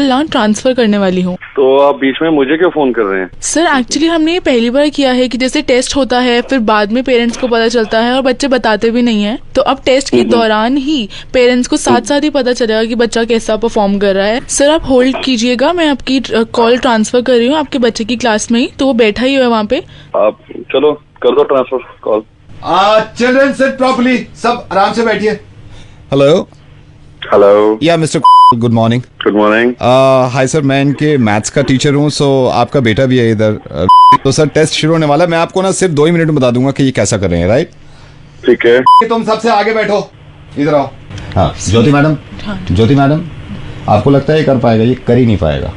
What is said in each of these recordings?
Transfer करने वाली हूँ। तो आप बीच में मुझे क्यों फोन कर रहे हैं? सर एक्चुअली हमने ये पहली बार किया है कि जैसे टेस्ट होता है फिर बाद में पेरेंट्स को पता चलता है और बच्चे बताते भी नहीं है, तो अब टेस्ट के दौरान ही पेरेंट्स को साथ साथ ही पता चलेगा कि बच्चा कैसा परफॉर्म कर रहा है। सर आप होल्ड कीजिएगा, मैं आपकी कॉल ट्रांसफर कर रही हूँ आपके बच्चे की क्लास में ही, तो वो बैठा ही है वहाँ पे। आप चलो कर दो transfer call. Children sit properly, सब आराम से बैठिए। हेलो हेलो, या mister, good morning. Good morning. Hi sir, मैं इनके मैथ्स का टीचर हूँ, सो आपका बेटा भी है इधर। तो सर टेस्ट शुरू होने वाला है, मैं आपको ना सिर्फ 2 ही मिनट में बता दूंगा कि ये कैसा कर रहे हैं, राइट? ठीक है, तुम सबसे आगे बैठो, इधर आओ। हाँ ज्योति मैडम, ज्योति मैडम, आपको लगता है ये कर पाएगा? ये कर ही नहीं पाएगा।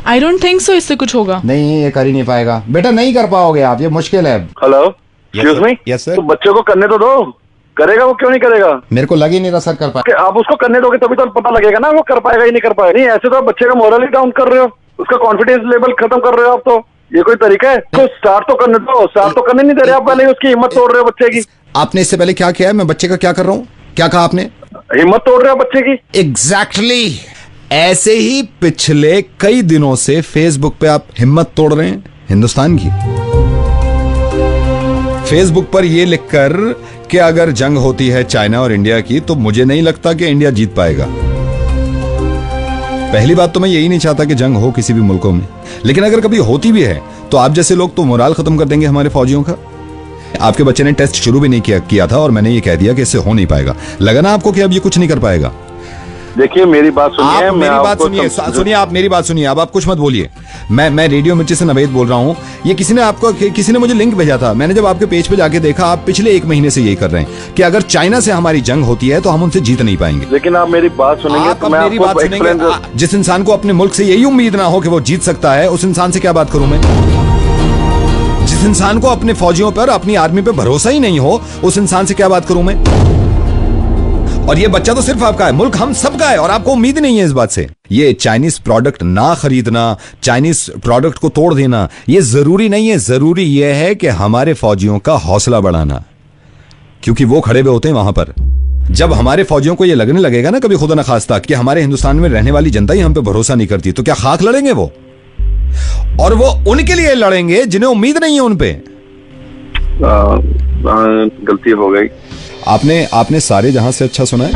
आई डोंट थिंक सो इससे कुछ होगा। नहीं, ये कर ही नहीं पाएगा बेटा, नहीं कर पाओगे आप, ये मुश्किल है। Hello, excuse me. Yes sir. तो बच्चे को करने तो दो, करेगा वो क्यों नहीं करेगा? मेरे को लग ही नहीं रहा सर कर पाएगा। आप उसको करने दोगे तभी तो पता लगेगा ना वो कर पाएगा ही नहीं कर पाएगा। नहीं ऐसे तो आप बच्चे का मोरल ही डाउन कर रहे हो, उसका कॉन्फिडेंस लेवल खत्म कर रहे हो आप। तो ये कोई तरीका है? तो स्टार्ट तो करने दो, स्टार्ट तो करने नहीं दे रहे आप, पहले उसकी हिम्मत तोड़ रहे हो बच्चे की। आपने इससे पहले क्या किया है? मैं बच्चे का क्या कर रहा हूँ? क्या कहा आपने? हिम्मत तोड़ रहे हो बच्चे की। एग्जैक्टली ऐसे ही पिछले कई दिनों से फेसबुक पे आप हिम्मत तोड़ रहे हैं हिंदुस्तान की। फेसबुक पर यह लिखकर कि अगर जंग होती है चाइना और इंडिया की तो मुझे नहीं लगता कि इंडिया जीत पाएगा। पहली बात तो मैं यही नहीं चाहता कि जंग हो किसी भी मुल्कों में, लेकिन अगर कभी होती भी है तो आप जैसे लोग तो मोराल खत्म कर देंगे हमारे फौजियों का। आपके बच्चे ने टेस्ट शुरू भी नहीं किया था और मैंने ये कह दिया कि इससे हो नहीं पाएगा। लगा ना आपको कि अब ये कुछ नहीं कर पाएगा? देखिए मेरी बात सुनिए, आप मेरी बात सुनिए, आप मेरी बात सुनिए। अब आप कुछ मत बोलिए। मैं रेडियो मिर्ची से नवेद बोल रहा हूँ। ये किसी ने मुझे लिंक भेजा था, मैंने जब आपके पेज पे जाके देखा आप पिछले 1 महीने से यही कर रहे हैं कि अगर चाइना से हमारी जंग होती है तो हम उनसे जीत नहीं पाएंगे। लेकिन आप मेरी बात सुनेंगे तो मैं मेरी बात सुनेंगे। जिस इंसान को अपने मुल्क से यही उम्मीद ना हो कि वो जीत सकता है, उस इंसान से क्या बात करूं मैं? जिस इंसान को अपने फौजियों पर, अपनी आर्मी पे भरोसा ही नहीं हो, उस इंसान से क्या बात करूं मैं? और ये बच्चा तो सिर्फ आपका है, मुल्क हम सबका है और आपको उम्मीद नहीं है इस बात से। ये चाइनीज प्रोडक्ट ना खरीदना, चाइनीज प्रोडक्ट को तोड़ देना, ये जरूरी नहीं है। जरूरी ये है कि हमारे फौजियों का हौसला बढ़ाना, क्योंकि वो खड़े हुए होते हैं वहां पर। जब हमारे फौजियों को ये लगने लगेगा ना कभी खुदा न खास्ता कि हमारे हिंदुस्तान में रहने वाली जनता ही हम पे भरोसा नहीं करती, तो क्या खाक लड़ेंगे वो? और वो उनके लिए लड़ेंगे जिन्हें उम्मीद नहीं है उन पे। गलती हो गई। आपने सारे जहां से अच्छा सुना है?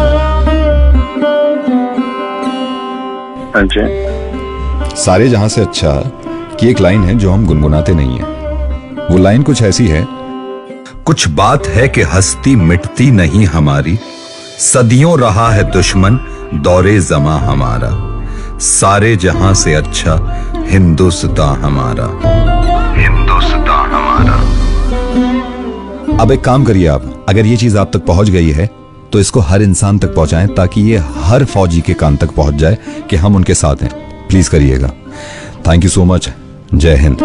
अच्छा, सारे जहां से अच्छा की एक लाइन है जो हम गुनगुनाते नहीं है। वो लाइन कुछ ऐसी है, कुछ बात है कि हस्ती मिटती नहीं हमारी, सदियों रहा है दुश्मन दौरे जमा हमारा, सारे जहां से अच्छा हिंदुस्तान हमारा, हिंदुस्तान हमारा। अब एक काम करिए आप, अगर ये चीज आप तक पहुंच गई है तो इसको हर इंसान तक पहुंचाएं ताकि ये हर फौजी के कान तक पहुंच जाए कि हम उनके साथ हैं। प्लीज करिएगा। Thank you so much. जय हिंद।